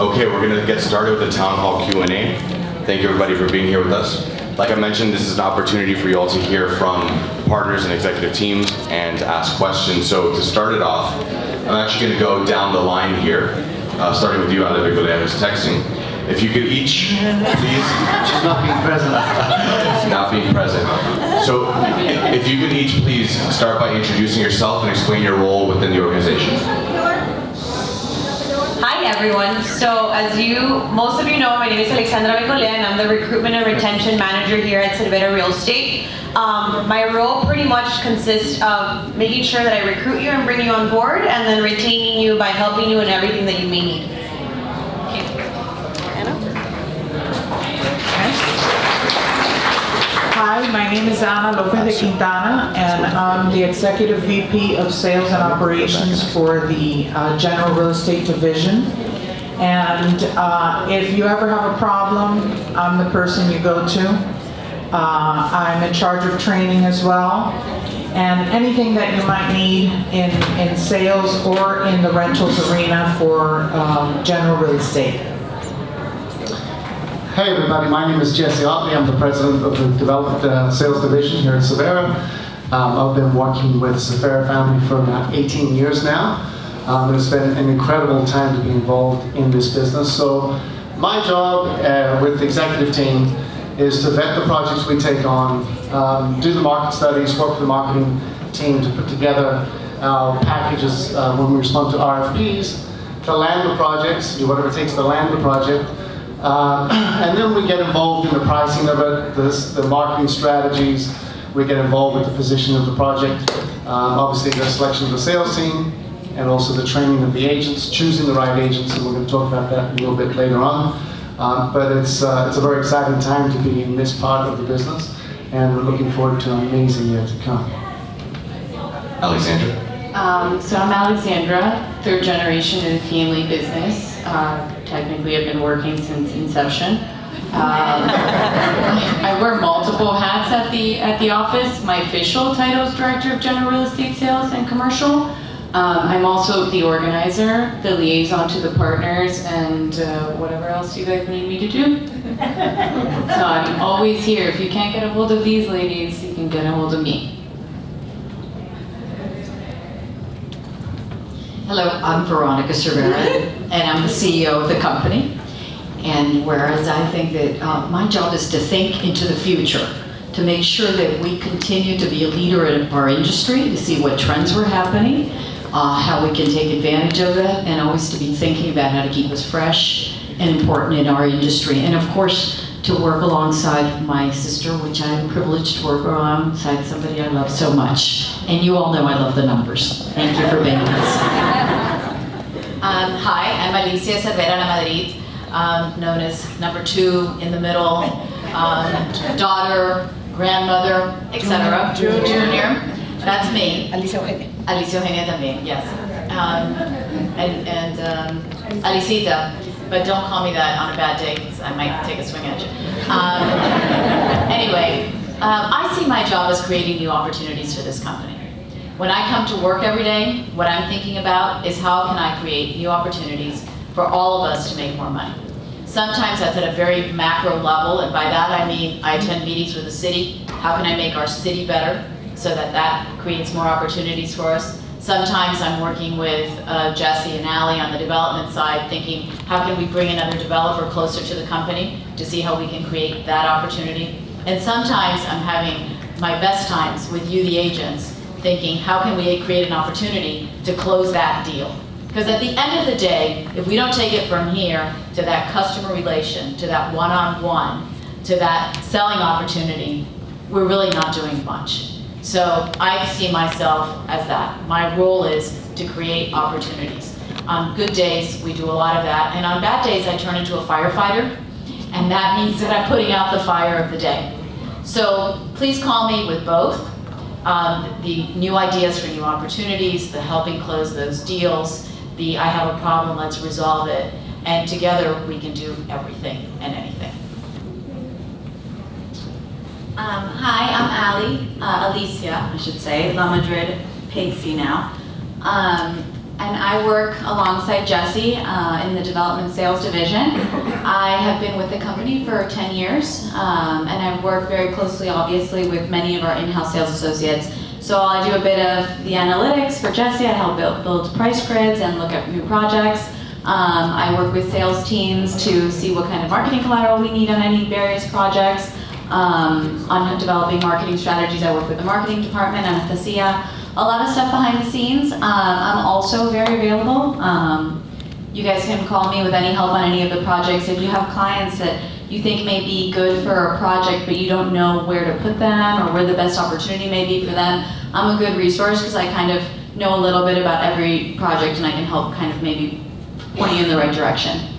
Okay, we're going to get started with the Town Hall Q&A. Thank you everybody for being here with us. Like I mentioned, this is an opportunity for you all to hear from partners and executive teams and to ask questions. So to start it off, I'm actually going to go down the line here, starting with you, Ale, who's texting. If you could each, please. She's not being present. Not being present. So if you could each please start by introducing yourself and explain your role within the organization. Hi everyone. So as most of you know, my name is Alicia Cervera and I'm the recruitment and retention manager here at Cervera Real Estate. My role pretty much consists of making sure that I recruit you and bring you on board, and then retaining you by helping you in everything that you may need. Hi, my name is Ana Lopez de Quintana, and I'm the Executive VP of Sales and Operations for the General Real Estate Division. And if you ever have a problem, I'm the person you go to. I'm in charge of training as well. And anything that you might need in sales or in the rentals arena for General Real Estate. Hey everybody, my name is Jesse Otley. I'm the president of the Development Sales Division here at Cervera. I've been working with Cervera family for about 18 years now. It's been an incredible time to be involved in this business. So my job with the executive team is to vet the projects we take on, do the market studies, work with the marketing team to put together our packages when we respond to RFPs, to land the projects, do whatever it takes to land the project. And then we get involved in the pricing of it, the marketing strategies. We get involved with the position of the project, obviously the selection of the sales team, and also the training of the agents, choosing the right agents, and we're going to talk about that a little bit later on. But it's a very exciting time to be in this part of the business, and we're looking forward to an amazing year to come. Alexandra? So I'm Alexandra, third generation in family business. Technically, I've been working since inception. I wear multiple hats at the office. My official title is Director of General Real Estate Sales and Commercial. I'm also the organizer, the liaison to the partners, and whatever else you guys need me to do. So I'm always here. If you can't get a hold of these ladies, you can get a hold of me. Hello, I'm Veronica Cervera, and I'm the CEO of the company. And whereas I think that my job is to think into the future, to make sure that we continue to be a leader in our industry, to see what trends were happening, how we can take advantage of it, and always to be thinking about how to keep us fresh and important in our industry. And of course, to work alongside my sister, which I'm privileged to work alongside somebody I love so much. And you all know I love the numbers. Thank you for being with us. Hi, I'm Alicia Cervera Lamadrid, known as number 2 in the middle, daughter, grandmother, etc. Junior. That's me. Alicia Eugenia. Alicia Eugenia también, yes. Alicita, but don't call me that on a bad day because I might take a swing at you. Anyway, I see my job as creating new opportunities for this company. When I come to work every day, what I'm thinking about is how can I create new opportunities for all of us to make more money. Sometimes that's at a very macro level, and by that I mean I attend meetings with the city. How can I make our city better so that that creates more opportunities for us? Sometimes I'm working with Jesse and Ali on the development side, thinking how can we bring another developer closer to the company to see how we can create that opportunity. And sometimes I'm having my best times with you, the agents, thinking how can we create an opportunity to close that deal. Because at the end of the day, if we don't take it from here to that customer relation, to that one-on-one, to that selling opportunity, we're really not doing much. So I see myself as that. My role is to create opportunities. On good days, we do a lot of that, and on bad days, I turn into a firefighter, and that means that I'm putting out the fire of the day. So please call me with both. The new ideas for new opportunities, the helping close those deals, the I have a problem, let's resolve it, and together we can do everything and anything. Hi, I'm Alicia, I should say, Lamadrid Pacey now. and I work alongside Jesse in the development sales division. I have been with the company for 10 years, and I've worked very closely, obviously, with many of our in-house sales associates. So I do a bit of the analytics for Jesse. I help build price grids and look at new projects. I work with sales teams to see what kind of marketing collateral we need on any various projects. On developing marketing strategies, I work with the marketing department and Alicia. A lot of stuff behind the scenes. I'm also very available. You guys can call me with any help on any of the projects. If you have clients that you think may be good for a project, but you don't know where to put them or where the best opportunity may be for them, I'm a good resource because I kind of know a little bit about every project and I can help kind of maybe point you in the right direction.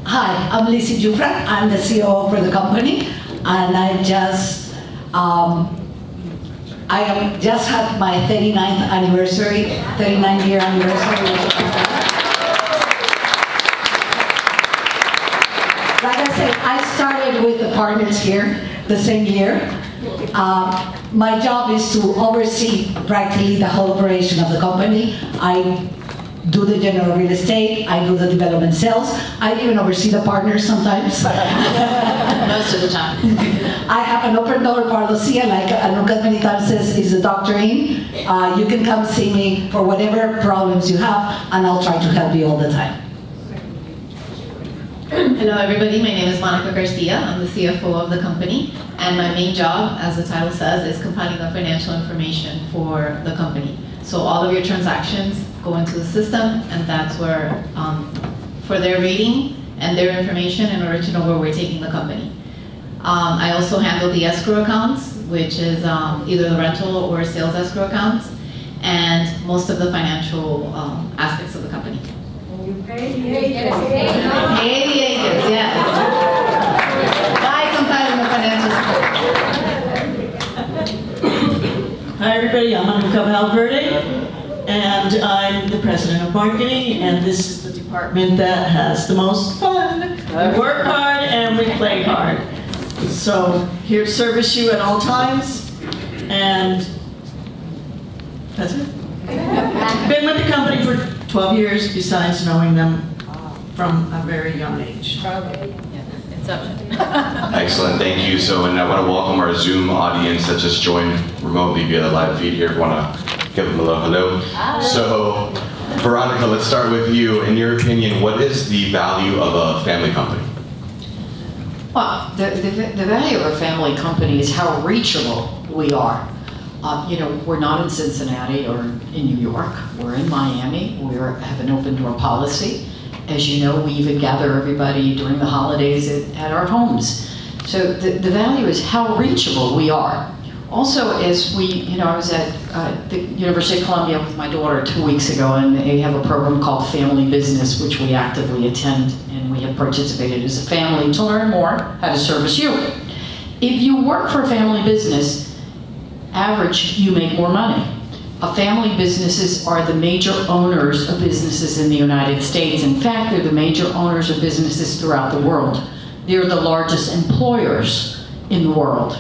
Hi, I'm Alicia Cervera. I'm the CEO for the company, and I just had my 39th anniversary, 39-year anniversary with the company. Like I said, I started with the partners here the same year. My job is to oversee practically the whole operation of the company. I do the general real estate, I do the development sales, I even oversee the partners sometimes. Most of the time. I have an open door policy, and like Anuka many times says, is a doctor in. You can come see me for whatever problems you have, and I'll try to help you all the time. Hello everybody, my name is Veronica Garcia. I'm the CFO of the company, and my main job, as the title says, is compiling the financial information for the company. So all of your transactions go into the system, and that's where, for their rating and their information in order to know where we're taking the company. I also handle the escrow accounts, which is either the rental or sales escrow accounts, and most of the financial aspects of the company. Pay the agents. Pay the agents, yes. By compiling the financials. Hi everybody, I'm Anuka Valverde, and I'm the president of marketing, and this is the department that has the most fun. We work hard and we play hard. So here to service you at all times, and that's it. Been with the company for 12 years, besides knowing them from a very young age. Excellent, thank you. So, and I want to welcome our Zoom audience that just joined remotely via the live feed here. If you want to give them a little hello. Hi. So, Veronica, let's start with you. In your opinion, what is the value of a family company? Well, the value of a family company is how reachable we are. You know, we're not in Cincinnati or in New York. We're in Miami. We have an open door policy. As you know, we even gather everybody during the holidays at our homes. So the value is how reachable we are. Also, as I was at the University of Columbia with my daughter 2 weeks ago, and they have a program called Family Business, which we actively attend, and we have participated as a family to learn more how to service you. If you work for a family business, average, you make more money. Family businesses are the major owners of businesses in the United States. In fact, they're the major owners of businesses throughout the world. They're the largest employers in the world.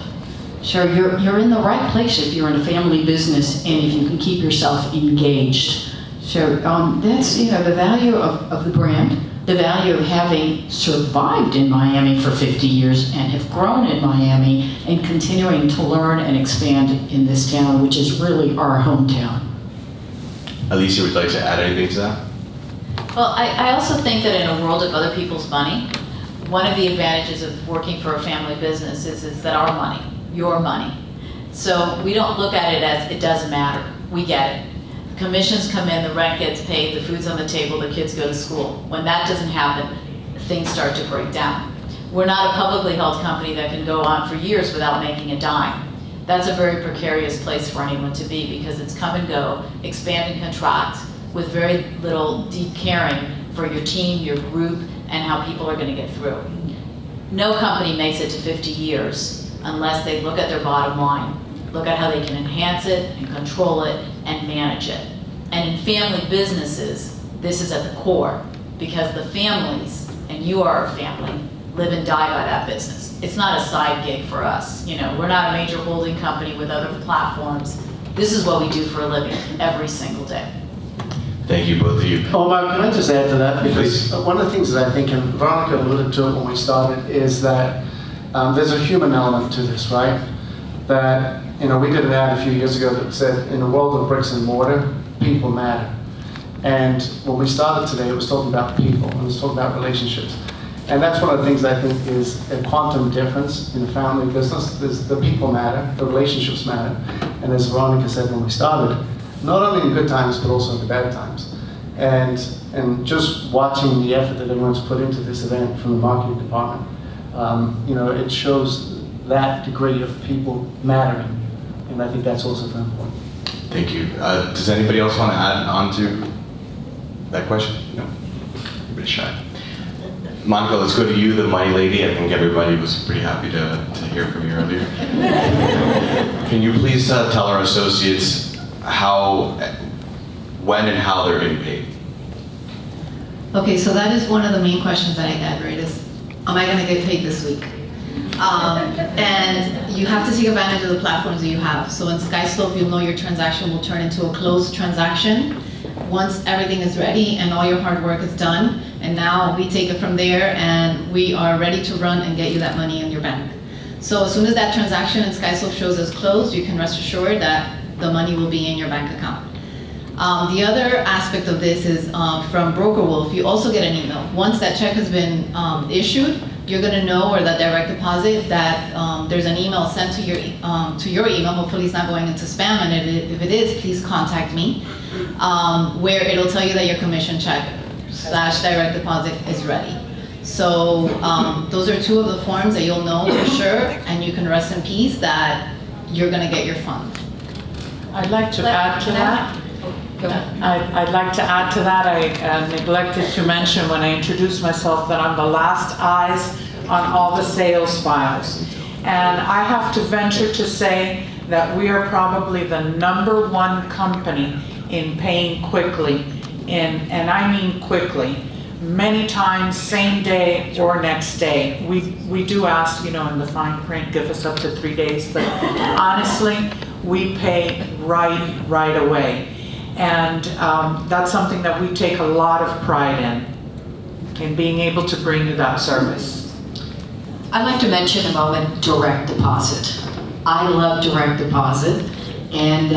So you're in the right place if you're in a family business and if you can keep yourself engaged. So that's the value of the brand, the value of having survived in Miami for 50 years and have grown in Miami and continuing to learn and expand in this town, which is really our hometown. Alicia, would you like to add anything to that? Well, I also think that in a world of other people's money, one of the advantages of working for a family business is that our money, your money. So we don't look at it as it doesn't matter. We get it. Commissions come in, the rent gets paid, the food's on the table, the kids go to school. When that doesn't happen, things start to break down. We're not a publicly held company that can go on for years without making a dime. That's a very precarious place for anyone to be because it's come and go, expand and contract with very little deep caring for your team, your group, and how people are going to get through. No company makes it to 50 years unless they look at their bottom line, look at how they can enhance it and control it and manage it. And in family businesses, this is at the core because the families, and you are a family, live and die by that business. It's not a side gig for us. You know, we're not a major holding company with other platforms. This is what we do for a living every single day. Thank you, both of you. Omar, can I just add to that? Because one of the things that I think, and Veronica alluded to it when we started, is that there's a human element to this, right? That, you know, we did an ad a few years ago that said, in the world of bricks and mortar, people matter. And when we started today, it was talking about people, and it was talking about relationships. And that's one of the things that I think is a quantum difference in a family business. Is the people matter, the relationships matter. And as Veronica said when we started, not only in good times, but also in the bad times. And just watching the effort that everyone's put into this event from the marketing department, you know, it shows that degree of people mattering. And I think that's also very important. Thank you. Does anybody else want to add on to that question? No? Everybody's shy. Monica, let's go to you, the money lady. I think everybody was pretty happy to hear from you earlier. Can you please tell our associates how, when and how they're getting paid? Okay, so that is one of the main questions that I get, right, is, am I going to get paid this week? And you have to take advantage of the platforms that you have. So in SkySlope, you'll know your transaction will turn into a closed transaction once everything is ready and all your hard work is done. And now we take it from there and we are ready to run and get you that money in your bank. So as soon as that transaction in SkySlope shows as closed, you can rest assured that the money will be in your bank account. The other aspect of this is from Brokerwolf, you also get an email. Once that check has been issued, you're going to know, or that direct deposit, that there's an email sent to your email. Hopefully it's not going into spam, and if it is, please contact me, where it'll tell you that your commission check / direct deposit is ready. So those are two of the forms that you'll know for sure, and you can rest in peace that you're going to get your funds. I'd like to add to that. I'd like to add to that. I neglected to mention when I introduced myself that I'm the last eyes on all the sales files. And I have to venture to say that we are probably the #1 company in paying quickly, and I mean quickly. Many times, same day or next day. We do ask, you know, in the fine print, give us up to 3 days, but honestly, we pay right away. And that's something that we take a lot of pride in being able to bring you that service. I'd like to mention a moment direct deposit. I love direct deposit, and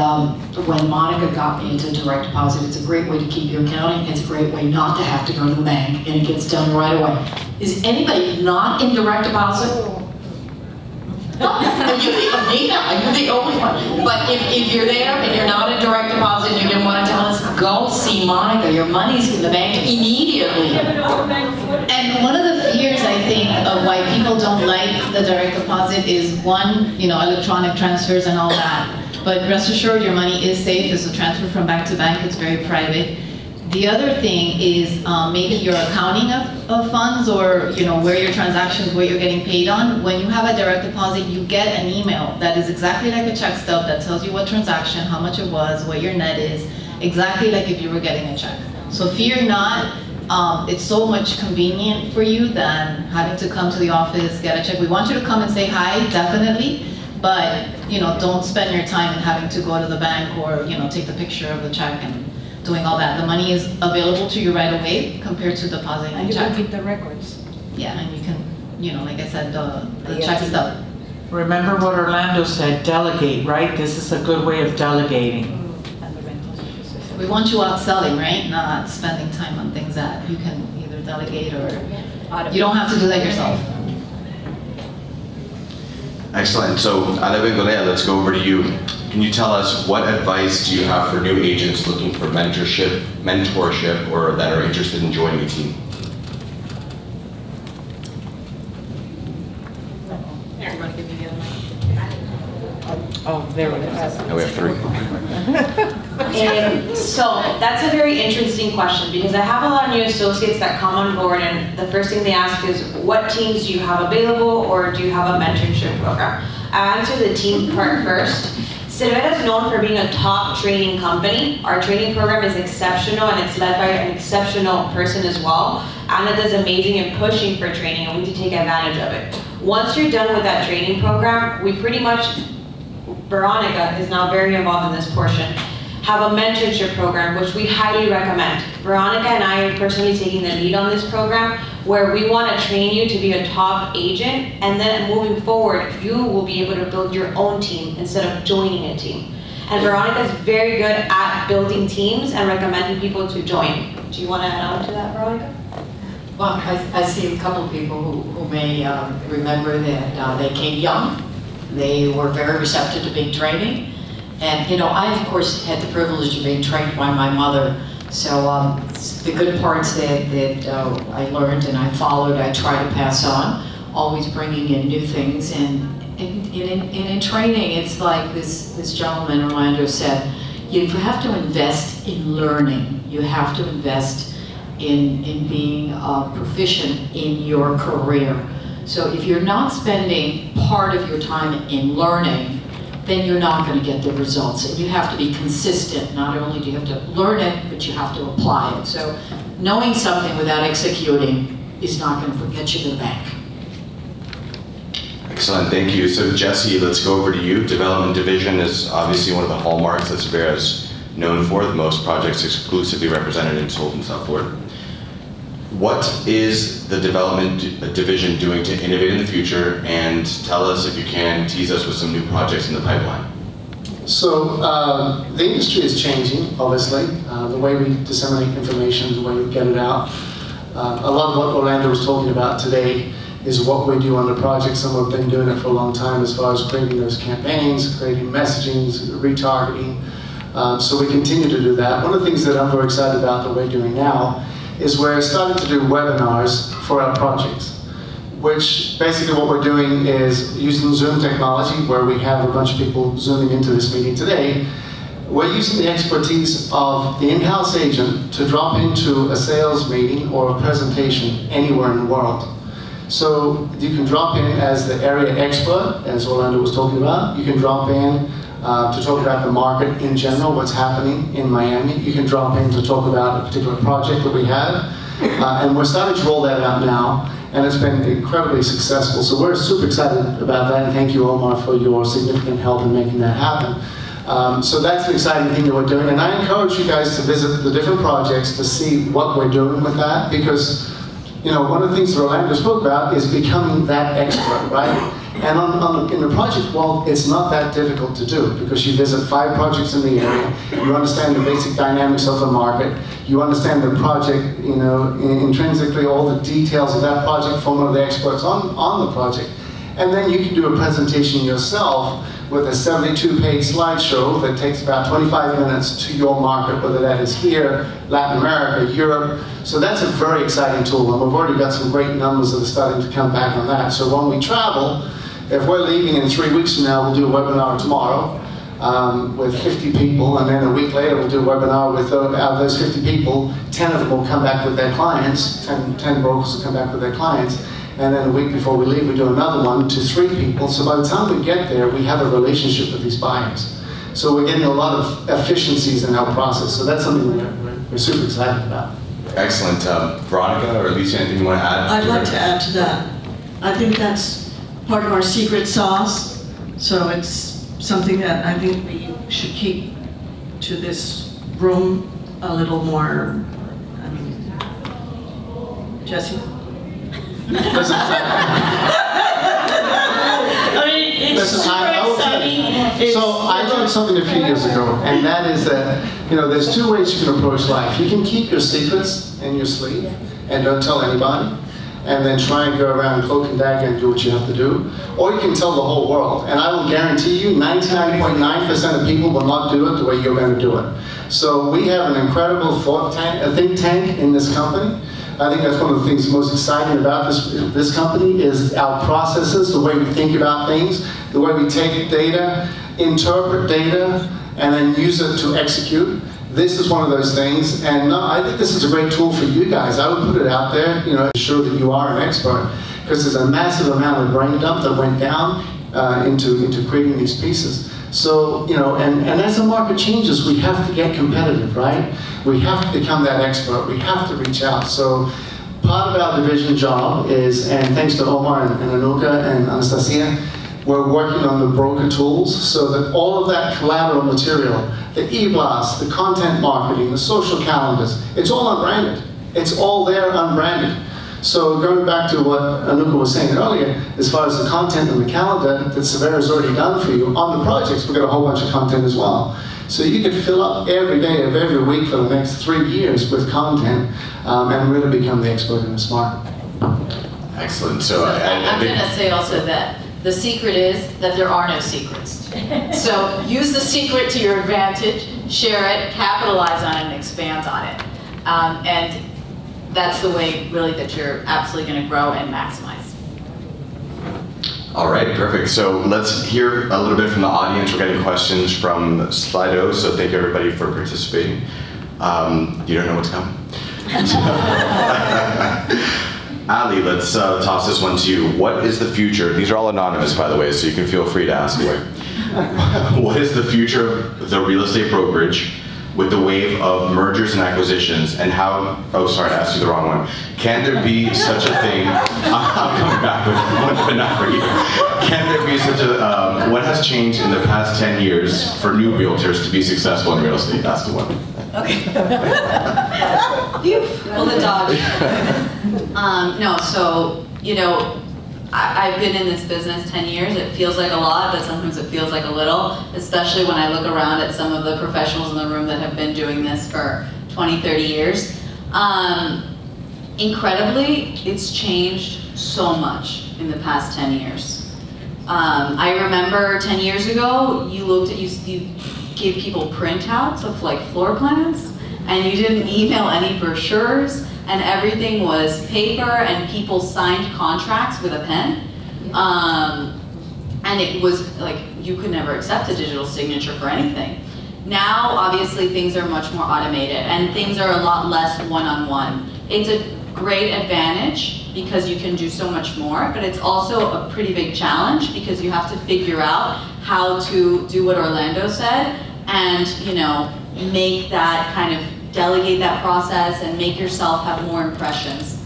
when Monica got me into direct deposit, it's a great way to keep your accounting. It's a great way not to have to go to the bank, and it gets done right away. Is anybody not in direct deposit? Are you the only one? But if you're there and you're not in direct deposit and you didn't want to tell us, go see Monica. Your money's in the bank immediately. And one of the fears, I think, of why people don't like the direct deposit is, one, you know, electronic transfers and all that. But rest assured, your money is safe. It's a transfer from bank to bank. It's very private. The other thing is maybe your accounting of funds, or you know, where your transactions, what you're getting paid on. When you have a direct deposit, you get an email that is exactly like a check stub that tells you what transaction, how much it was, what your net is, exactly like if you were getting a check. So fear not, it's so much convenient for you than having to come to the office, get a check. We want you to come and say hi, definitely, but you know, don't spend your time in having to go to the bank or you know, take the picture of the check and doing all that. The money is available to you right away compared to depositing a check. And you can keep the records. Yeah, and you can, you know, like I said, the check stub. Remember what Orlando said, delegate, right? This is a good way of delegating. We want you out selling, right? Not spending time on things that you can either delegate or you don't have to do that yourself. Excellent. So, Alicia, let's go over to you. Can you tell us what advice do you have for new agents looking for mentorship, or that are interested in joining a team? Oh, there it is. Now we have 3. So that's a very interesting question, because I have a lot of new associates that come on board, and the first thing they ask is, what teams do you have available, or do you have a mentorship program? I'll answer the team part first. Cervera is known for being a top training company. Our training program is exceptional and it's led by an exceptional person as well. Anna does amazing in pushing for training and we need to take advantage of it. Once you're done with that training program, we pretty much, Veronica is now very involved in this portion, have a mentorship program, which we highly recommend. Veronica and I are personally taking the lead on this program, where we want to train you to be a top agent, and then moving forward, you will be able to build your own team instead of joining a team. And Veronica is very good at building teams and recommending people to join. Do you want to add on to that, Veronica? Well, I see a couple of people who may remember that they came young. They were very receptive to being training. And, you know, I, of course, had the privilege of being trained by my mother. So the good parts that I learned and I followed, I try to pass on, always bringing in new things. And in training, it's like this gentleman, Orlando, said, you have to invest in learning. You have to invest in being proficient in your career. So if you're not spending part of your time in learning, then you're not going to get the results. And you have to be consistent. Not only do you have to learn it, but you have to apply it. So knowing something without executing is not going to get you to the bank. Excellent, thank you. So Jesse, let's go over to you. Development division is obviously one of the hallmarks that Cervera is known for. The most projects exclusively represented and sold in South Florida. What is the development division doing to innovate in the future? And tell us, if you can, tease us with some new projects in the pipeline. So the industry is changing, obviously. The way we disseminate information, the way we get it out. A lot of what Orlando was talking about today is what we do on the projects, and we've been doing it for a long time as far as creating those campaigns, creating messaging, retargeting. So we continue to do that. One of the things that I'm very excited about that we're doing now is we're starting to do webinars for our projects, which basically what we're doing is using Zoom technology, where we have a bunch of people zooming into this meeting today. We're using the expertise of the in-house agent to drop into a sales meeting or a presentation anywhere in the world. So you can drop in as the area expert, as Orlando was talking about. You can drop in to talk about the market in general, what's happening in Miami. You can drop in to talk about a particular project that we have. And we're starting to roll that out now, and it's been incredibly successful. So we're super excited about that, and thank you, Omar, for your significant help in making that happen. So that's an exciting thing that we're doing, and I encourage you guys to visit the different projects to see what we're doing with that, because you know, one of the things that Orlando spoke about is becoming that expert, right? And in the project world, it's not that difficult to do, because you visit 5 projects in the area, you understand the basic dynamics of the market, you understand the project, you know, intrinsically all the details of that project from one of the experts on the project. And then you can do a presentation yourself with a 72-page slideshow that takes about 25 minutes to your market, whether that is here, Latin America, Europe. So that's a very exciting tool, and we've already got some great numbers that are starting to come back on that. So when we travel, if we're leaving in 3 weeks from now, we'll do a webinar tomorrow with 50 people, and then a week later we'll do a webinar with out of those 50 people, 10 of them will come back with their clients, 10 brokers will come back with their clients. And then a week before we leave, we do another one to 3 people. So by the time we get there, we have a relationship with these buyers. So we're getting a lot of efficiencies in our process. So that's something we're super excited about. Excellent. Veronica or Alicia, anything you want to add? I'd like to add to that. I think that's part of our secret sauce. So it's something that I think we should keep to this room a little more. I mean, Jesse? I mean, it's super exciting. So I learned something a few years ago, and that is that, you know, there's 2 ways you can approach life. You can keep your secrets in your sleeve and don't tell anybody, and then try and go around cloak and dagger and do what you have to do. Or you can tell the whole world, and I will guarantee you 99.9% of people will not do it the way you're going to do it. So we have an incredible think tank in this company. I think that's one of the things most exciting about this company is our processes, the way we think about things, the way we take data, interpret data, and then use it to execute. This is one of those things, and I think this is a great tool for you guys. I would put it out there, you know, ensure that you are an expert, because there's a massive amount of brain dump that went down into creating these pieces. So, you know, and as the market changes, we have to get competitive, right? We have to become that expert. We have to reach out. So part of our division job is, and thanks to Omar and Anuka and Anastasia, we're working on the broker tools so that all of that collateral material, the e-blast, the content marketing, the social calendars, it's all unbranded. It's all there unbranded. So going back to what Anuka was saying earlier, as far as the content and the calendar that Cervera's already done for you on the projects, we've got a whole bunch of content as well. So you could fill up every day of every week for the next 3 years with content and really become the expert in this market. Excellent. So I'm going to say also that the secret is that there are no secrets. So use the secret to your advantage, share it, capitalize on it, and expand on it. And that's the way really that you're absolutely going to grow and maximize. All right, perfect. So let's hear a little bit from the audience. We're getting questions from Slido, so thank you everybody for participating. You don't know what's coming. Ali, let's toss this one to you. What is the future? These are all anonymous, by the way, so you can feel free to ask away. What is the future of the real estate brokerage with the wave of mergers and acquisitions, and how, oh sorry, I asked you the wrong one. Can there be such a thing, I'm coming back with one, but not for you. Can there be such a, what has changed in the past 10 years for new realtors to be successful in real estate? That's the one. Okay. Well, the dodge. No, so, you know, I've been in this business 10 years. It feels like a lot, but sometimes it feels like a little, especially when I look around at some of the professionals in the room that have been doing this for 20, 30 years. Incredibly, it's changed so much in the past 10 years. I remember 10 years ago, you gave people printouts of like floor plans, and you didn't email any brochures, and everything was paper, and people signed contracts with a pen. And it was like, you could never accept a digital signature for anything. Now, obviously, things are much more automated, and things are a lot less one-on-one. It's a great advantage because you can do so much more, but it's also a pretty big challenge because you have to figure out how to do what Orlando said and, you know, make that kind of delegate that process and make yourself have more impressions.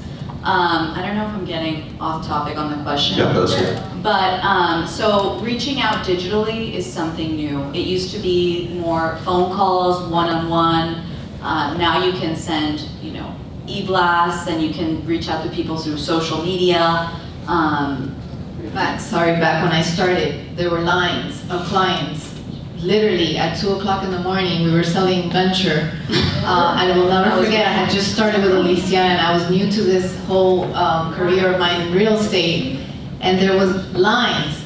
I don't know if I'm getting off topic on the question. Yeah, that's good. But so reaching out digitally is something new. It used to be more phone calls, one-on-one. Now you can send, you know, e-blasts, and you can reach out to people through social media. Back when I started, there were lines of clients. Literally at 2 o'clock in the morning, we were selling venture. And I will never forget, I had just started with Alicia, and I was new to this whole career of mine in real estate. And there was lines,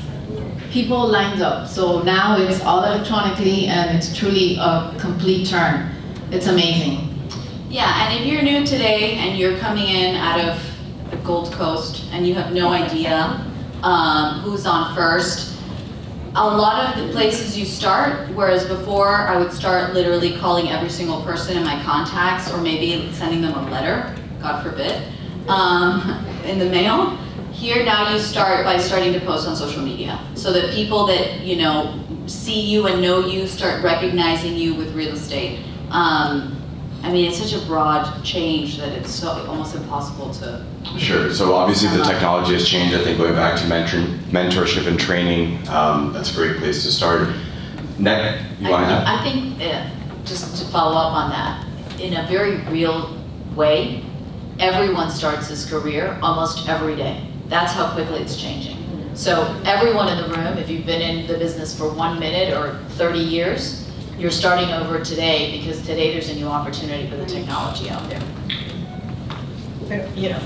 people lined up. So now it's all electronically, and it's truly a complete turn. It's amazing. Yeah, and if you're new today and you're coming in out of the Gold Coast and you have no idea who's on first, a lot of the places you start, whereas before I would start literally calling every single person in my contacts, or maybe sending them a letter, God forbid, in the mail. Here now you start by starting to post on social media, so that people that, you know, see you and know you start recognizing you with real estate. I mean, it's such a broad change that it's so almost impossible to... Sure, so obviously the technology has changed. I think going back to mentorship and training, that's a great place to start. Nick, you want to add? I think, just to follow up on that, in a very real way, everyone starts his career almost every day. That's how quickly it's changing. So everyone in the room, if you've been in the business for 1 minute or 30 years, you're starting over today, because today there's a new opportunity for the technology out there. You know,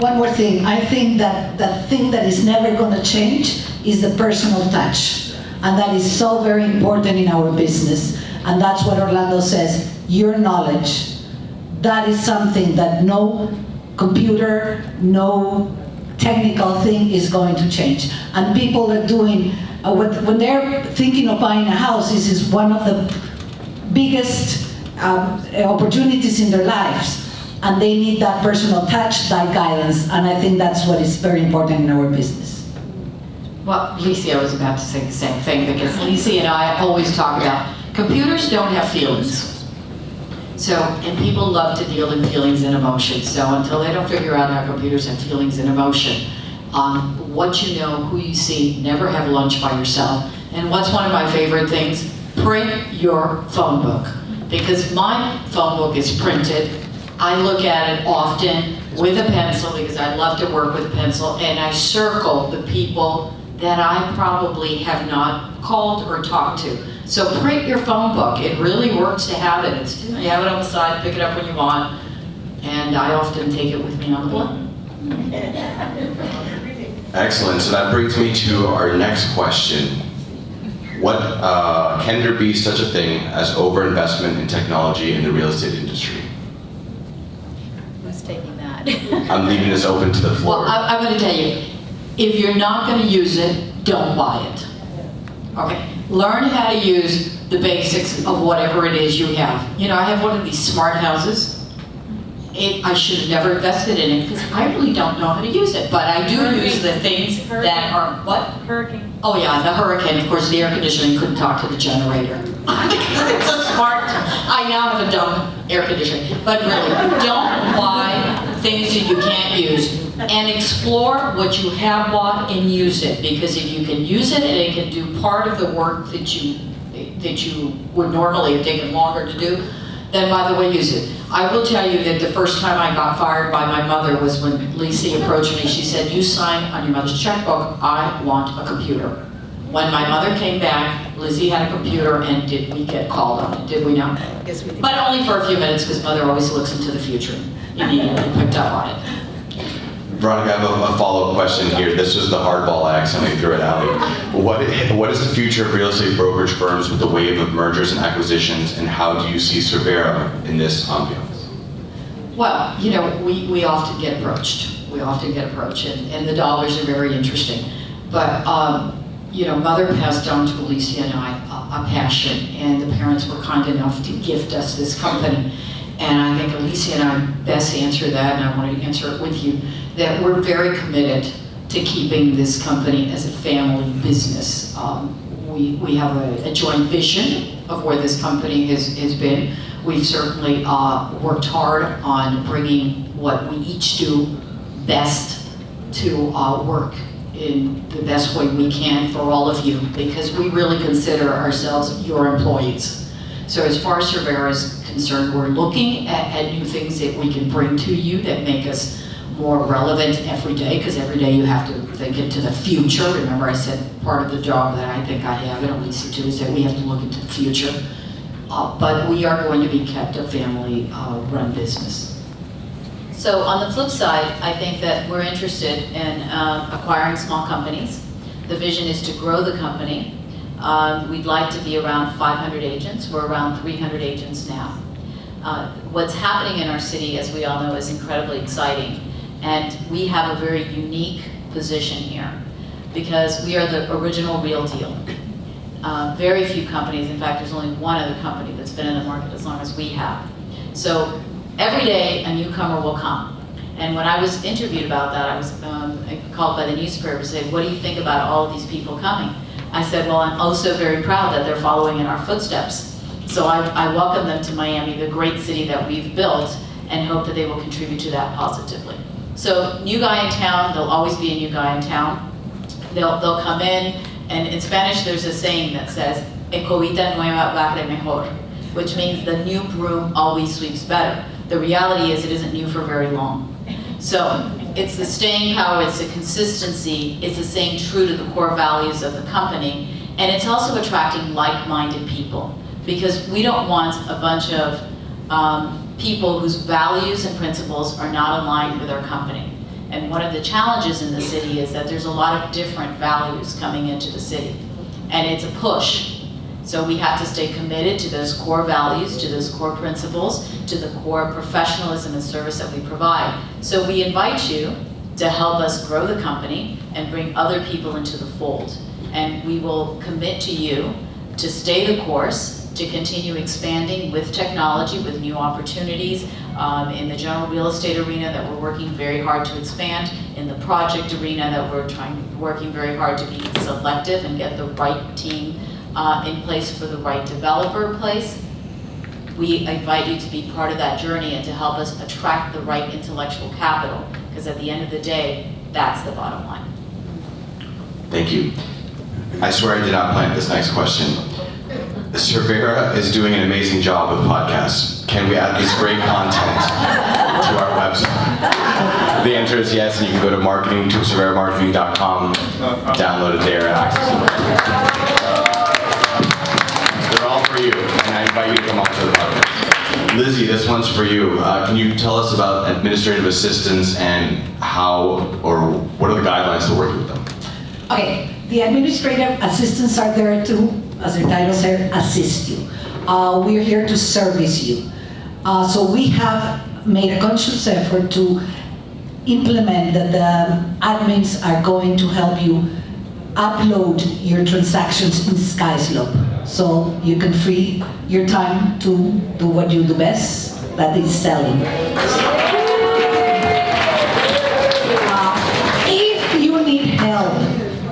one more thing. I think that the thing that is never going to change is the personal touch. And that is so very important in our business. And that's what Orlando says, your knowledge. That is something that no computer, no technical thing is going to change. And people are doing, when they're thinking of buying a house, this is one of the biggest opportunities in their lives. And they need that personal touch, that guidance, and I think that's what is very important in our business. Well, Alicia was about to say the same thing, because Alicia and I always talk about computers don't have feelings. So, and people love to deal in feelings and emotions. So until they don't figure out how computers have feelings and emotion, what you know, who you see, never have lunch by yourself. And what's one of my favorite things? Print your phone book. Because my phone book is printed. I look at it often with a pencil because I love to work with a pencil, and I circle the people that I probably have not called or talked to. So print your phone book. It really works to have it. It's, you have it on the side, pick it up when you want, and I often take it with me on the plane. Excellent. So that brings me to our next question. What can there be such a thing as overinvestment in technology in the real estate industry? Who's taking that? I'm leaving this open to the floor. Well, I'm going to tell you, if you're not going to use it, don't buy it. Okay? Learn how to use the basics of whatever it is you have. You know, I have one of these smart houses. I should have never invested in it because I really don't know how to use it. But I do use the things that are, what? Hurricane. Oh yeah, the hurricane. Of course, the air conditioning couldn't talk to the generator. It's a smart. I now have a dumb air conditioning. But really, don't buy things that you can't use. And explore what you have bought and use it. Because if you can use it and it can do part of the work that you would normally have taken longer to do, then by the way, use it. I will tell you that the first time I got fired by my mother was when Alicia approached me. She said, you sign on your mother's checkbook, I want a computer. When my mother came back, Lizzie had a computer, and did we get called on it? Did we not? Yes, we did. But only for a few minutes, because mother always looks into the future. You immediately picked up on it. Veronica, I have a follow-up question here. This was the hardball I accidentally threw at Ali. What is the future of real estate brokerage firms with the wave of mergers and acquisitions, and how do you see Cervera in this ambiance? Well, you know, we often get approached. We often get approached, and the dollars are very interesting. But, you know, mother passed on to Alicia and I a passion, and the parents were kind enough to gift us this company. And I think Alicia and I best answer that, and I want to answer it with you, that we're very committed to keeping this company as a family business. We have a joint vision of where this company has been. We've certainly worked hard on bringing what we each do best to work in the best way we can for all of you, because we really consider ourselves your employees. So as far as Cervera is concerned, we're looking at new things that we can bring to you that make us more relevant every day, because every day you have to think into the future. Remember, I said part of the job that I think I have, and Alicia too, is that we have to look into the future. But we are going to be kept a family-run business. So on the flip side, I think that we're interested in acquiring small companies. The vision is to grow the company. We'd like to be around 500 agents. We're around 300 agents now. What's happening in our city, as we all know, is incredibly exciting. And we have a very unique position here because we are the original real deal. Very few companies, in fact, there's only one other company that's been in the market as long as we have. So every day a newcomer will come. And when I was interviewed about that, I was called by the newspaper to say, what do you think about all of these people coming? I said, well, I'm also very proud that they're following in our footsteps. So I welcome them to Miami, the great city that we've built, and hope that they will contribute to that positively. So new guy in town, there'll always be a new guy in town. They'll come in, and in Spanish there's a saying that says, "Escobita nueva barre mejor," which means the new broom always sweeps better. The reality is it isn't new for very long. So it's the staying power, it's the consistency, it's the staying true to the core values of the company, and it's also attracting like-minded people, because we don't want a bunch of people whose values and principles are not aligned with our company. And one of the challenges in the city is that there's a lot of different values coming into the city, and it's a push. So we have to stay committed to those core values, to those core principles, to the core professionalism and service that we provide. So we invite you to help us grow the company and bring other people into the fold. And we will commit to you to stay the course, to continue expanding with technology, with new opportunities in the general real estate arena that we're working very hard to expand, in the project arena that we're working very hard to be selective and get the right team in place for the right developer in place. We invite you to be part of that journey and to help us attract the right intellectual capital, because at the end of the day, that's the bottom line. Thank you. I swear I did not plan this next question. Cervera is doing an amazing job with podcasts. Can we add this great content to our website? The answer is yes, and you can go to cerveramarketing.com, download it there, and access it. They're all for you, and I invite you to come on to the podcast. Lizzie, this one's for you. Can you tell us about administrative assistants and how, or what are the guidelines to working with them? Okay, the administrative assistants are there to, as the title said, assist you. We're here to service you. So we have made a conscious effort to implement that the admins are going to help you upload your transactions in SkySlope, so you can free your time to do what you do best, that is selling. If you need help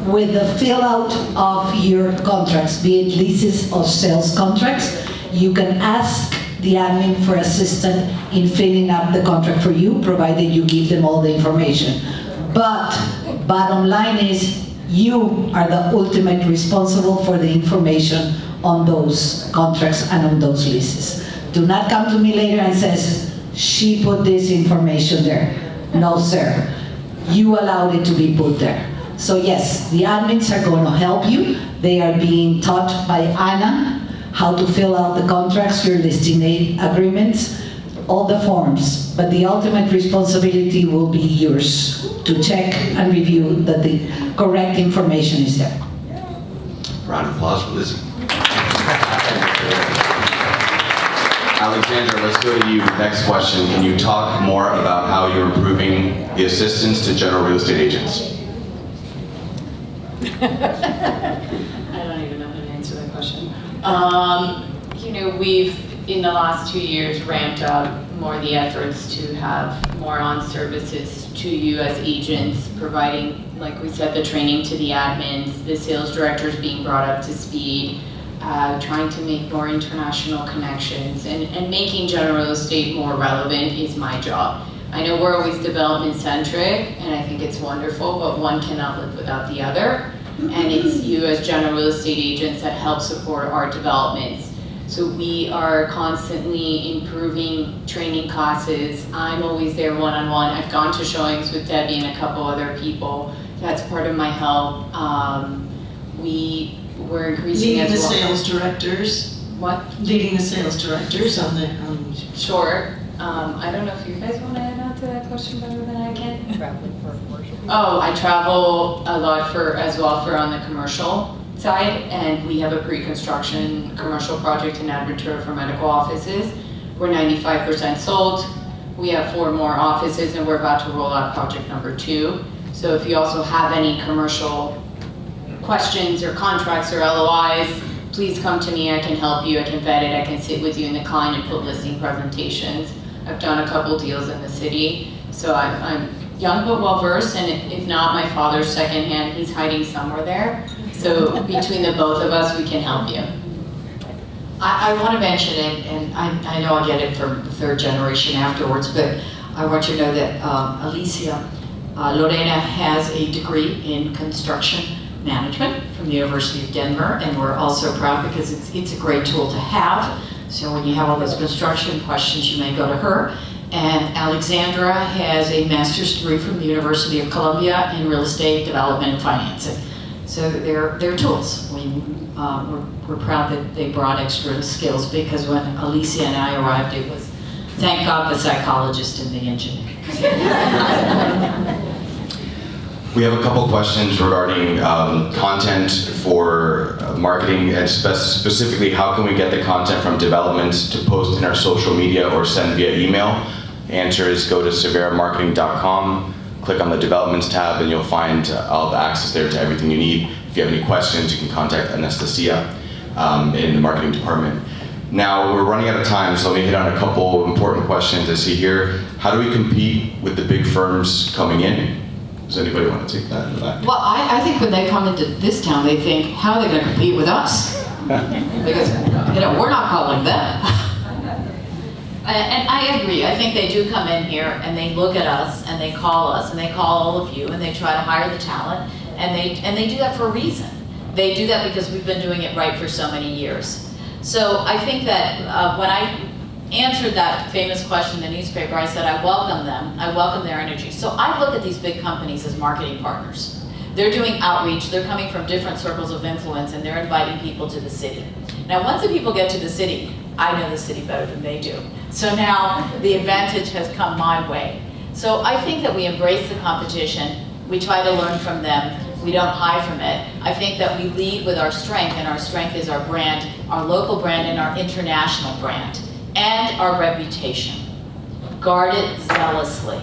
with the fill out of your contracts, be it leases or sales contracts, you can ask the admin for assistance in filling up the contract for you, provided you give them all the information. But bottom line is, you are the ultimate responsible for the information on those contracts and on those leases. Do not come to me later and says, she put this information there. No, sir. You allowed it to be put there. So yes, the admins are going to help you. They are being taught by Anna how to fill out the contracts, your listing agreements, all the forms. But the ultimate responsibility will be yours to check and review that the correct information is there. Round of applause for Lizzie. Alexandra, let's go to you. Next question. Can you talk more about how you're improving the assistance to general real estate agents? I don't even know how to answer that question. You know, we've, in the last 2 years, ramped up more the efforts to have more on services to you as agents, providing, like we said, the training to the admins, the sales directors being brought up to speed, trying to make more international connections, and making general real estate more relevant is my job. I know we're always development centric, and I think it's wonderful, but one cannot live without the other. And it's you as general real estate agents that help support our developments. So we are constantly improving training classes. I'm always there one-on-one. I've gone to showings with Debbie and a couple other people. That's part of my help. We're increasing leading as the well. sales directors. What? Leading the sales directors on the. Sure. I don't know if you guys want to add on to that question better than I can. Traveling for commercial. Oh, I travel a lot as well for on the commercial side, and we have a pre-construction commercial project in Adventura for medical offices. We're 95% sold. We have 4 more offices, and we're about to roll out project number 2. So if you also have any commercial questions or contracts or LOIs, please come to me. I can help you. I can vet it. I can sit with you in the client and put listing presentations. I've done a couple deals in the city, so I'm young but well versed, and if not, my father's second hand, he's hiding somewhere there. So between the both of us, we can help you. I want to mention, and I know I'll get it from the 3rd generation afterwards, but I want you to know that Alicia Lorena has a degree in construction management from the University of Denver, and we're also proud because it's a great tool to have. So when you have all those construction questions, you may go to her. And Alexandra has a master's degree from the University of Columbia in real estate development and financing. So they're tools. We're proud that they brought extra skills, because when Alicia and I arrived, it was, thank God, the psychologist and the engineer. We have a couple questions regarding content for marketing, and specifically how can we get the content from developments to post in our social media or send via email. Answer is go to cerveramarketing.com, click on the developments tab, and you'll find all the access there to everything you need. If you have any questions, you can contact Anastasia in the marketing department. Now, we're running out of time, so let me hit on a couple important questions I see here. How do we compete with the big firms coming in? Does anybody want to take that in the back? Well, I think when they come into this town, they think, how are they going to compete with us? Because, you know, we're not calling them. And I agree. I think they do come in here and they look at us and they call us and they call all of you and they try to hire the talent, and they do that for a reason. They do that because we've been doing it right for so many years. So I think that when I answered that famous question in the newspaper, I said I welcome them, I welcome their energy. So I look at these big companies as marketing partners. They're doing outreach, they're coming from different circles of influence, and they're inviting people to the city. Now, once the people get to the city, I know the city better than they do. So now the advantage has come my way. So I think that we embrace the competition, we try to learn from them, we don't hide from it. I think that we lead with our strength, and our strength is our brand, our local brand and our international brand, and our reputation. Guard it zealously,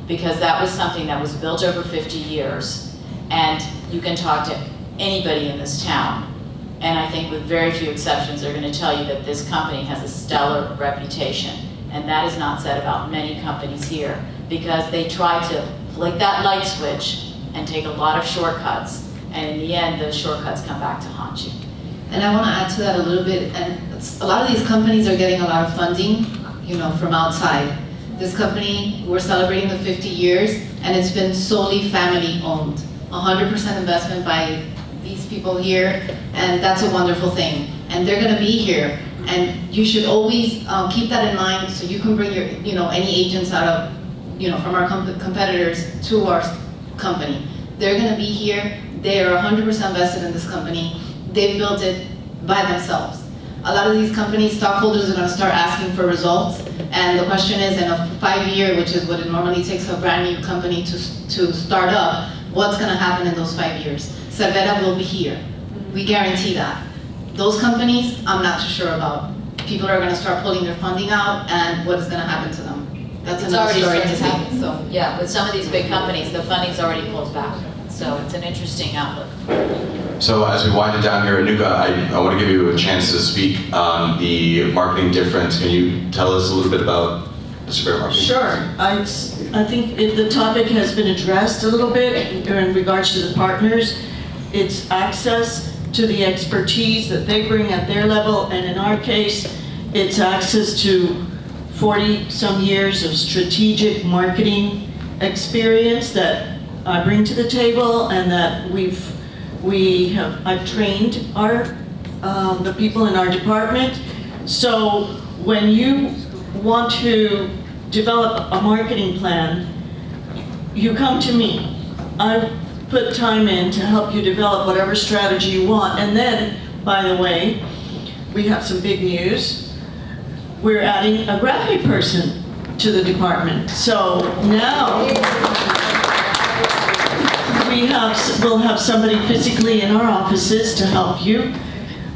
because that was something that was built over 50 years, and you can talk to anybody in this town, and I think with very few exceptions, they're going to tell you that this company has a stellar reputation, and that is not said about many companies here, because they try to flick that light switch and take a lot of shortcuts, and in the end, those shortcuts come back to haunt you. And I want to add to that a little bit, and a lot of these companies are getting a lot of funding, you know, from outside. This company, we're celebrating the 50 years, and it's been solely family owned. 100% investment by these people here, and that's a wonderful thing. And they're going to be here, and you should always keep that in mind, so you can bring your, you know, any agents out of, you know, from our competitors to our company. They're going to be here. They are 100% invested in this company. They've built it by themselves. A lot of these companies, stockholders are going to start asking for results, and the question is, in a 5-year, which is what it normally takes a brand new company to start up, what's going to happen in those 5 years? Cervera will be here. We guarantee that. Those companies, I'm not too sure about. People are going to start pulling their funding out, and what is going to happen to them? That's another story to see. So yeah, with some of these big companies, the funding's already pulled back. So it's an interesting outlook. So as we wind it down here, Anuka, I want to give you a chance to speak on the marketing difference. Can you tell us a little bit about the Cervera marketing? Sure. I think the topic has been addressed a little bit in regards to the partners. It's access to the expertise that they bring at their level, and in our case, it's access to 40-some years of strategic marketing experience that I bring to the table, and that I've trained the people in our department. So when you want to develop a marketing plan, you come to me. I put time in to help you develop whatever strategy you want. And then, by the way, we have some big news. We're adding a graphic person to the department. So now we'll have somebody physically in our offices to help you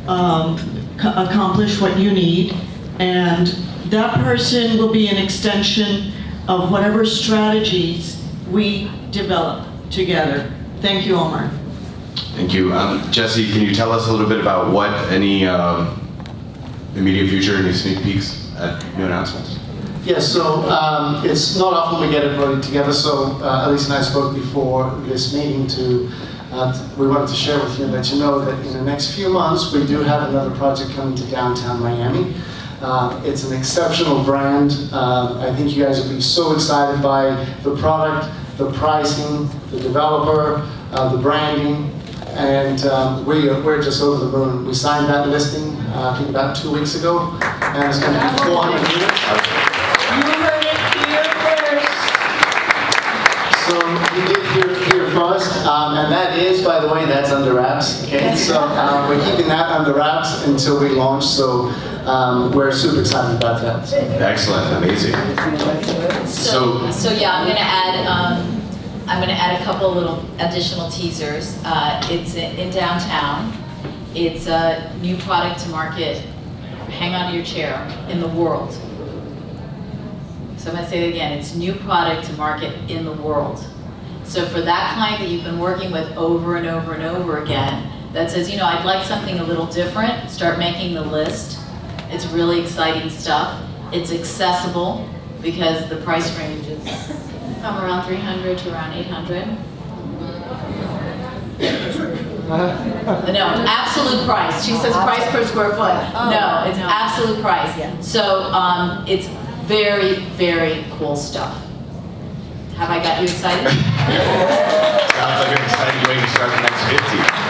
accomplish what you need. And that person will be an extension of whatever strategies we develop together. Thank you, Omar. Thank you. Jesse, can you tell us a little bit about what any immediate future, any sneak peeks at new announcements? Yes, so it's not often we get everybody together, so Alicia and I spoke before this meeting we wanted to share with you and let you know that in the next few months we do have another project coming to downtown Miami. It's an exceptional brand. I think you guys will be so excited by the product, the pricing, the developer, the branding, and we're just over the moon. We signed that listing, I think about 2 weeks ago, and it's going to be 400 units. You heard it here first. So you did hear first, and that is, by the way, that's under wraps. Okay, so we're keeping that under wraps until we launch. So we're super excited about that. Excellent, amazing. So yeah, I'm going to add a couple little additional teasers. It's in downtown. It's a new product to market. Hang on to your chair, in the world. So I'm going to say it again, it's new product to market in the world. So for that client that you've been working with over and over and over again, that says, you know, I'd like something a little different, start making the list. It's really exciting stuff. It's accessible because the price range is from around 300 to around 800. No, absolute price. She says price per square foot. No, it's absolute price. So it's very, very cool stuff. Have I got you excited? Sounds like an exciting way to start the next 50.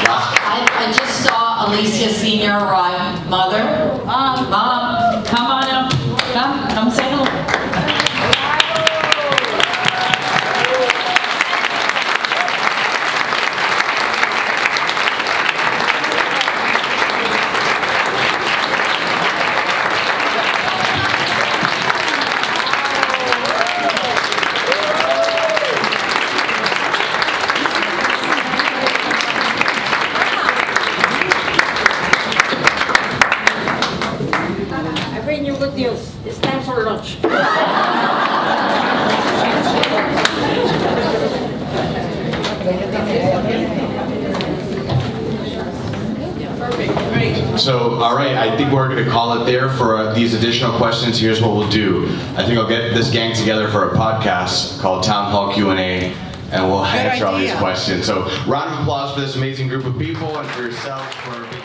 I just saw Alicia Senior arrive. Mother? Mom, come on up. Come say hello. It's time for lunch. So, all right, I think we're going to call it there for these additional questions. Here's what we'll do. I think I'll get this gang together for a podcast called Townhall Q&A, and we'll answer all these questions. So, round of applause for this amazing group of people and for yourself for being